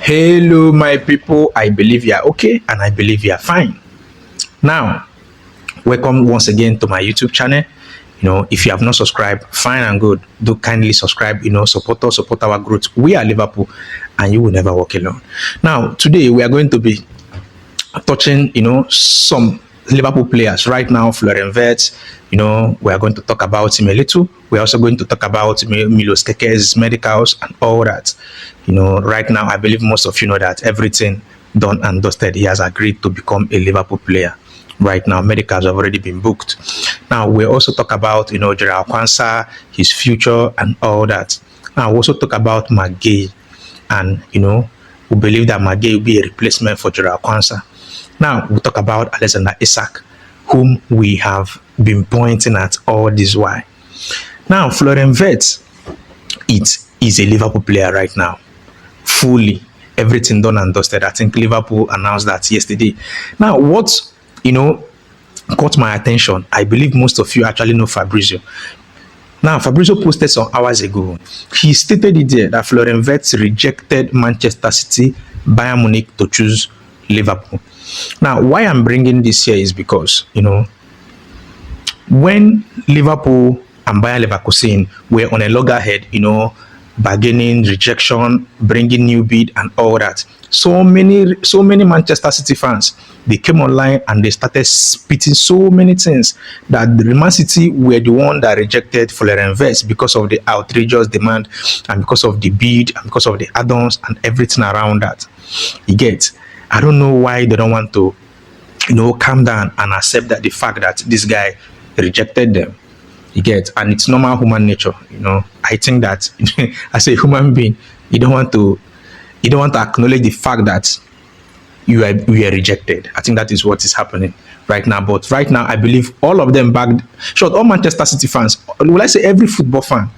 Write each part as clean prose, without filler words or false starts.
Hello, my people. I believe you are okay and I believe you are fine. Now, welcome once again to my YouTube channel. If you have not subscribed, fine and good. Do kindly subscribe, support us, support our growth. We are Liverpool and you will never walk alone. Now, today we are going to be touching, some Liverpool players right now. Floren Wirtz, we are going to talk about him a little. We're also going to talk about Milos Kerkez, medicals, and all that. Right now, I believe most of you know that everything done and dusted. He has agreed to become a Liverpool player. Right now, medicals have already been booked. Now, we also talk about, Gerald Kwanzaa, his future, and all that. Now, we also talk about McGay, and, we believe that McGay will be a replacement for Gerald Kwanzaa. Now, we'll talk about Alexander Isak, whom we have been pointing at all this while. Now, Floren Wirtz, it is a Liverpool player right now. Fully, everything done and dusted. I think Liverpool announced that yesterday. Now, what, caught my attention, I believe most of you actually know Fabrizio. Now, Fabrizio posted some hours ago. He stated it there that Floren Wirtz rejected Manchester City, Bayern Munich to choose Liverpool. Now, why I'm bringing this here is because, when Liverpool and Bayer Leverkusen were on a loggerhead, bargaining, rejection, bringing new bid and all that, so many Manchester City fans, they came online and they started spitting so many things that the Man City were the one that rejected Floren Wirtz because of the outrageous demand and because of the bid and because of the add-ons and everything around that. You get, I don't know why they don't want to, calm down and accept that the fact that this guy rejected them. You get, and it's normal human nature. I think that as a human being, you don't want to acknowledge the fact that you are rejected. I think that is what is happening right now. But right now, I believe all of them backed. Short, all Manchester City fans, will I say every football fan,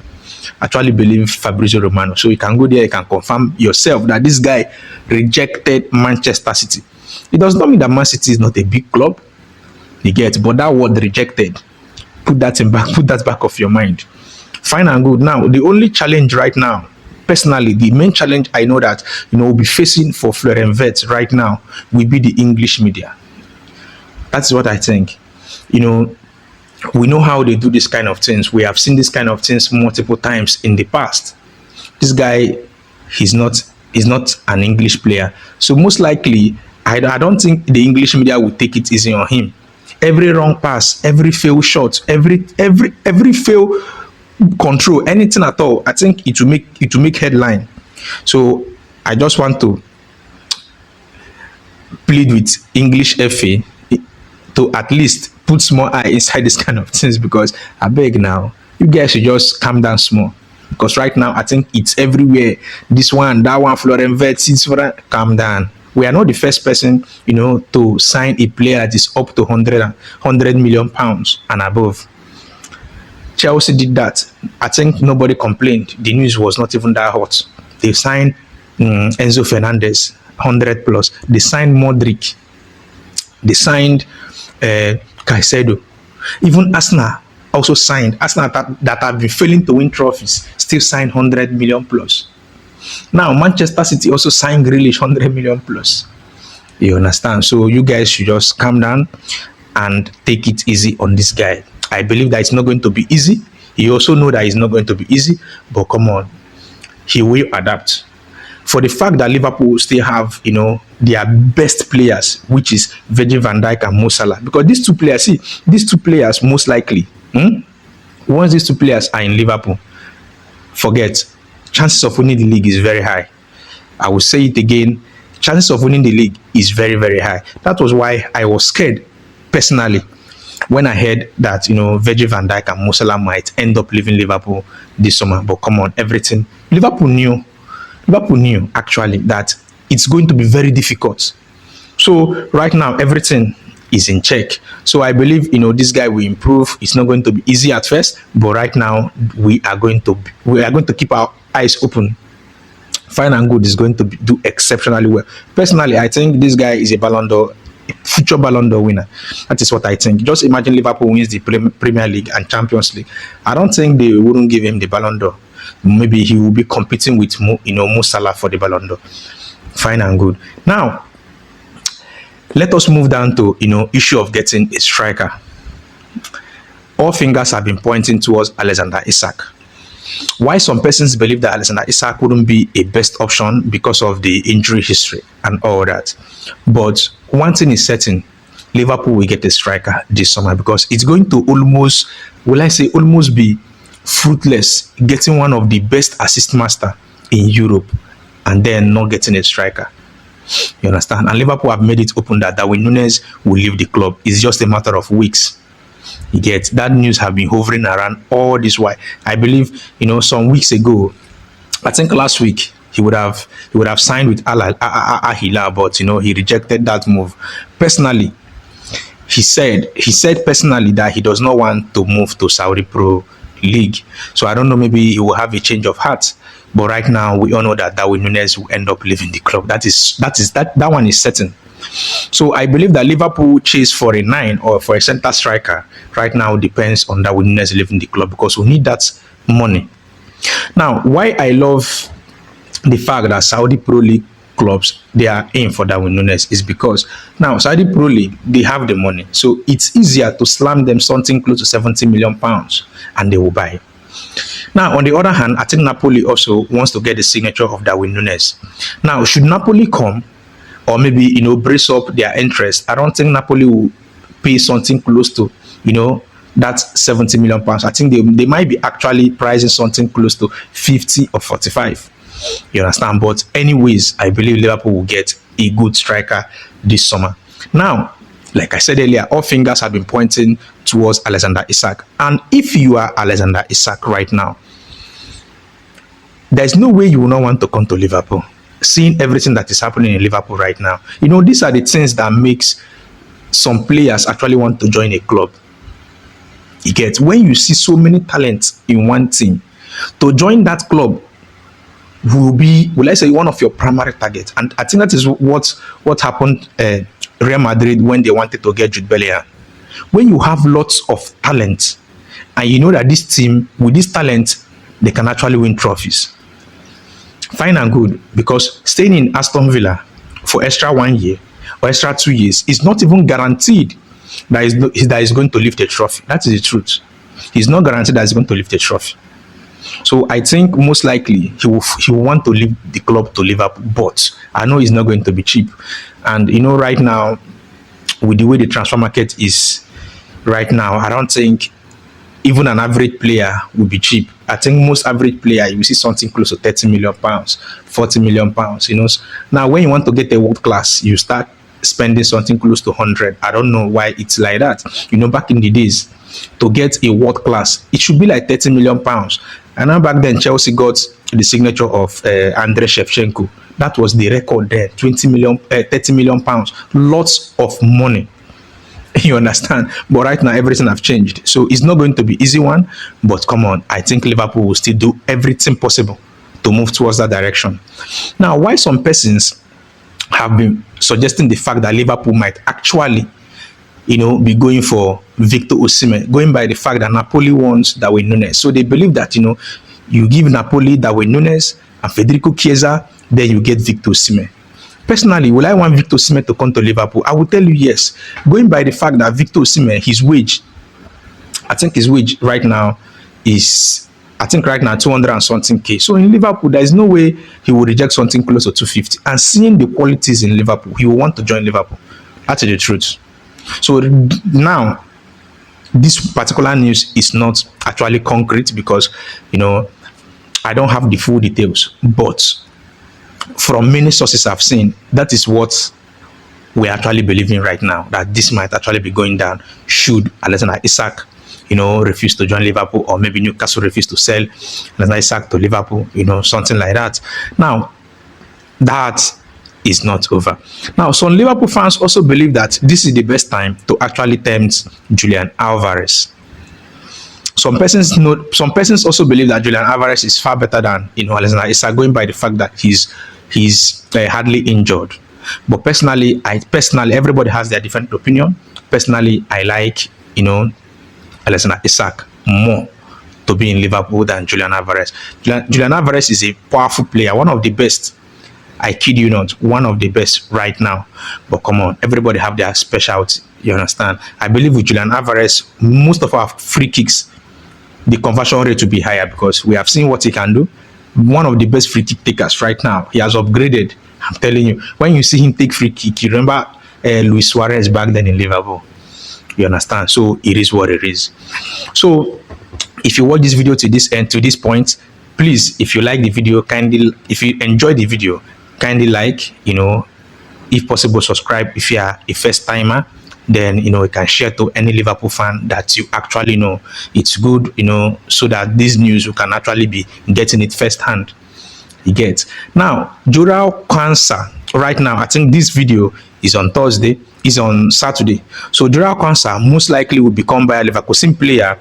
actually believe Fabrizio Romano. So you can go there, you can confirm yourself that this guy rejected Manchester City. It does not mean that Man City is not a big club. You get, but that word rejected, put that back of your mind. Fine and good. Now, the only challenge right now, personally, the main challenge I know that we'll be facing for Floren Wirtz right now will be the English media. That's what I think. We know how they do this kind of things. We have seen this kind of things multiple times in the past. This guy, he's not an English player, so most likely, I don't think the English media will take it easy on him. Every wrong pass, every failed shot, every failed control, anything at all, I think it will make headline. So I just want to plead with English FA to at least put small eye inside this kind of things, because I beg now, you guys should just calm down small, because right now I think it's everywhere. This one, that one, Floren Wirtz, calm down. We are not the first person, to sign a player that is up to 100 million pounds and above. Chelsea did that. I think nobody complained. The news was not even that hot. They signed Enzo Fernandez, 100 plus. They signed Modric. They signed Caicedo. Even Arsenal also signed. Arsenal that have been failing to win trophies still signed 100 million plus. Now, Manchester City also signed Grealish 100 million plus. You understand? So you guys should just calm down and take it easy on this guy. I believe that it's not going to be easy. You also know that it's not going to be easy, but come on, he will adapt. For the fact that Liverpool still have, their best players, which is Virgil van Dijk and Mo Salah, because these two players most likely, once these two players are in Liverpool, forget. Chances of winning the league is very high. I will say it again. Chances of winning the league is very, very high. That was why I was scared personally when I heard that Virgil van Dijk and Mo Salah might end up leaving Liverpool this summer. But come on, everything Liverpool knew actually that it's going to be very difficult. So right now everything is in check. So I believe this guy will improve. It's not going to be easy at first, but right now we are going to keep our eyes open. Fine and good is going to do exceptionally well. Personally, I think this guy is a future Ballon d'Or winner. That is what I think. Just imagine Liverpool wins the Premier League and Champions League. I don't think they wouldn't give him the Ballon d'Or. Maybe he will be competing with Mo Salah for the Ballon d'Or. Fine and good. Now, let us move down to issue of getting a striker. All fingers have been pointing towards Alexander Isak. Why some persons believe that Alexander Isak wouldn't be a best option because of the injury history and all that. But one thing is certain, Liverpool will get a striker this summer, because it's going to almost, will I say, almost be fruitless getting one of the best assist master in Europe and then not getting a striker. You understand? And Liverpool have made it open that Darwin Núñez will leave the club. It's just a matter of weeks. You get that news have been hovering around all this while. I believe, some weeks ago, I think last week, he would have signed with Al Hilal, but he rejected that move. Personally, he said personally that he does not want to move to Saudi Pro League. So I don't know, maybe he will have a change of heart. But right now, we all know that Darwin Núñez will end up leaving the club. That one is certain. So I believe that Liverpool chase for a 9 or for a center striker right now depends on Darwin Núñez leaving the club, because we need that money. Now, why I love the fact that Saudi Pro League clubs, they are in for Darwin Núñez, is because now Saudi Pro League, they have the money. So it's easier to slam them something close to 70 million pounds and they will buy. Now, on the other hand, I think Napoli also wants to get the signature of Darwin Núñez. Now, should Napoli come or maybe, brace up their interest, I don't think Napoli will pay something close to, that's 70 million pounds. I think they might be actually pricing something close to 50 or 45. You understand? But anyways, I believe Liverpool will get a good striker this summer. Now, like I said earlier, all fingers have been pointing towards Alexander Isak. And if you are Alexander Isak right now, there's no way you will not want to come to Liverpool. Seeing everything that is happening in Liverpool right now, these are the things that makes some players actually want to join a club. You get, when you see so many talents in one team, to join that club will I say, one of your primary targets. And I think that is what happened Real Madrid when they wanted to get Jude Bellingham. When you have lots of talent and you know that this team with this talent, they can actually win trophies, fine and good, because staying in Aston Villa for extra 1 year or extra 2 years is not even guaranteed that is going to lift a trophy. That is the truth. He's not guaranteed that he's going to lift a trophy. So I think most likely he will want to leave the club to Liverpool, but I know it's not going to be cheap. And right now, with the way the transfer market is right now, I don't think even an average player will be cheap. I think most average player, you will see something close to 30 million pounds, 40 million pounds. Now when you want to get a world class, you start spending something close to 100. I don't know why it's like that. Back in the days, to get a world class, it should be like 30 million pounds. And now back then, Chelsea got the signature of Andrei Shevchenko. That was the record there, 30 million pounds. Lots of money. You understand? But right now, everything have changed. So it's not going to be easy one. But come on, I think Liverpool will still do everything possible to move towards that direction. Now, why some persons have been suggesting the fact that Liverpool might actually be going for Victor Osimhen, going by the fact that Napoli wants Darwin Núñez. So they believe that, you give Napoli Darwin Núñez and Federico Chiesa, then you get Victor Osimhen. Personally, will I want Victor Osimhen to come to Liverpool? I will tell you yes. Going by the fact that Victor Osimhen, I think his wage right now is, 200 and something K. So in Liverpool, there is no way he will reject something close to 250. And seeing the qualities in Liverpool, he will want to join Liverpool. That's the truth. So now, this particular news is not actually concrete because, I don't have the full details. But from many sources I've seen, that is what we're actually believing right now, that this might actually be going down should Alexander Isak, refuse to join Liverpool, or maybe Newcastle refuse to sell Alexander Isak to Liverpool, something like that. Now, that is not over. Now, some Liverpool fans also believe that this is the best time to actually tempt Julian Alvarez. Some persons also believe that Julian Alvarez is far better than Alexander Isak, going by the fact that he's hardly injured. But personally, everybody has their different opinion. Personally, I like Alexander Isak more to be in Liverpool than Julian Alvarez. Julian Alvarez is a powerful player, one of the best I kid you not, one of the best right now. But come on, everybody have their specialty. You understand? I believe with Julian Alvarez, most of our free kicks, the conversion rate will be higher because we have seen what he can do. One of the best free kick takers right now. He has upgraded. I'm telling you, when you see him take free kick, you remember Luis Suarez back then in Liverpool. You understand? So it is what it is. So if you watch this video to this end, to this point, please, if you like the video, kindly, if you enjoy the video, kindly like, if possible, subscribe. If you are a first timer, then you can share to any Liverpool fan that you actually know. It's good, so that this news you can actually be getting it firsthand. You get. Now, Joao Cancer, right now, I think this video is on Thursday, is on Saturday. So Joao Cancer most likely will become Bayer Leverkusen player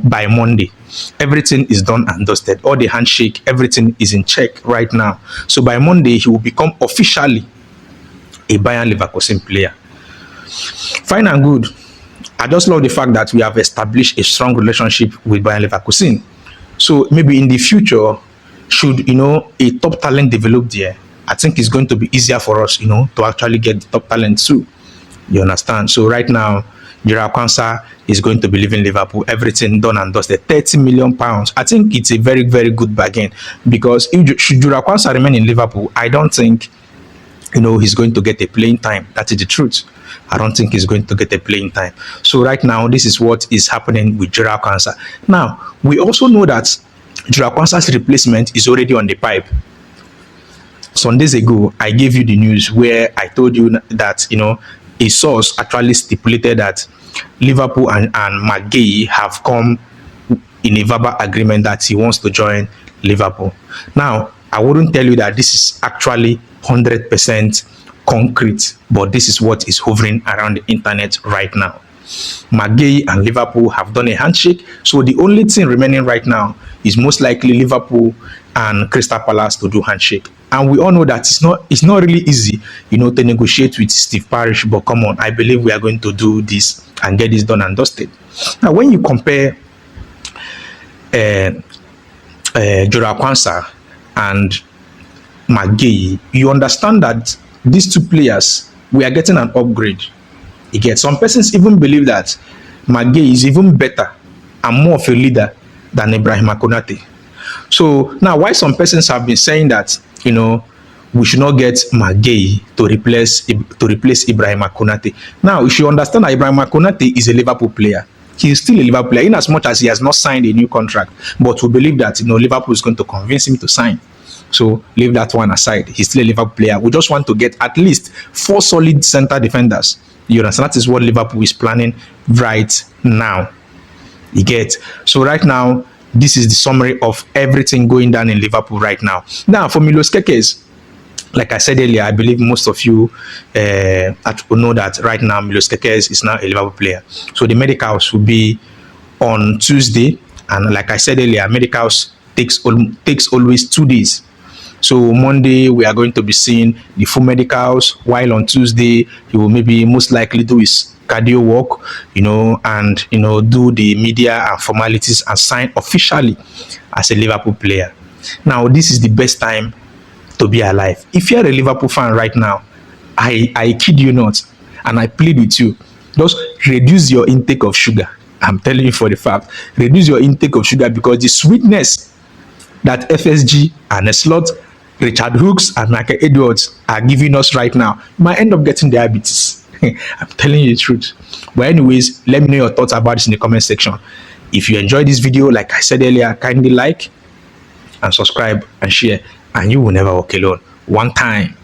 by Monday. Everything is done and dusted. All the handshake, everything is in check right now. So by Monday, he will become officially a Bayer Leverkusen player. Fine and good. I just love the fact that we have established a strong relationship with Bayer Leverkusen. So maybe in the future, should a top talent develop there, I think it's going to be easier for us, to actually get the top talent too. You understand? So right now, Joao Cancer is going to be leaving Liverpool. Everything done and dusted. £30 million. I think it's a very, very good bargain, because if should Joao Cancer remain in Liverpool, I don't think he's going to get a playing time. That is the truth. I don't think he's going to get a playing time. So right now, this is what is happening with Joao Cancer. Now, we also know that Joao Cancer's replacement is already on the pipe. Some days ago, I gave you the news where I told you that, a source actually stipulated that Liverpool and McGahey have come in a verbal agreement that he wants to join Liverpool. Now, I wouldn't tell you that this is actually 100% concrete, but this is what is hovering around the internet right now. McGahey and Liverpool have done a handshake, so the only thing remaining right now is most likely Liverpool and Crystal Palace to do handshake. And we all know that it's not really easy, to negotiate with Steve Parish. But come on, I believe we are going to do this and get this done and dusted. Now, when you compare Joao Cancer and McGahey, you understand that these two players, we are getting an upgrade. You get. Some persons even believe that McGahey is even better and more of a leader than Ibrahim Konate. So now, why some persons have been saying that we should not get McGahey to replace Ibrahim Konate. Now, you should understand that Ibrahim Konate is a Liverpool player. He is still a Liverpool player, in as much as he has not signed a new contract. But we believe that Liverpool is going to convince him to sign. So leave that one aside. He's still a Liverpool player. We just want to get at least 4 solid center defenders. You understand? That is what Liverpool is planning right now. You get. So right now, this is the summary of everything going down in Liverpool right now. Now, for Milos Kerkez, like I said earlier, I believe most of you know that right now Milos Kerkez is now a Liverpool player. So the medicals will be on Tuesday, and like I said earlier, medicals takes always 2 days. So Monday we are going to be seeing the full medicals, while on Tuesday he will maybe most likely do his cardio work, and do the media and formalities and sign officially as a Liverpool player. Now, this is the best time to be alive. If you're a Liverpool fan right now, I kid you not, and I plead with you, just reduce your intake of sugar. I'm telling you for the fact, reduce your intake of sugar, because the sweetness that FSG and Slot, Richard Hooks and Michael Edwards are giving us right now, you might end up getting diabetes. I'm telling you the truth. But anyways, let me know your thoughts about this in the comment section. If you enjoyed this video, like I said earlier, kindly like and subscribe and share, and you will never walk alone. One time.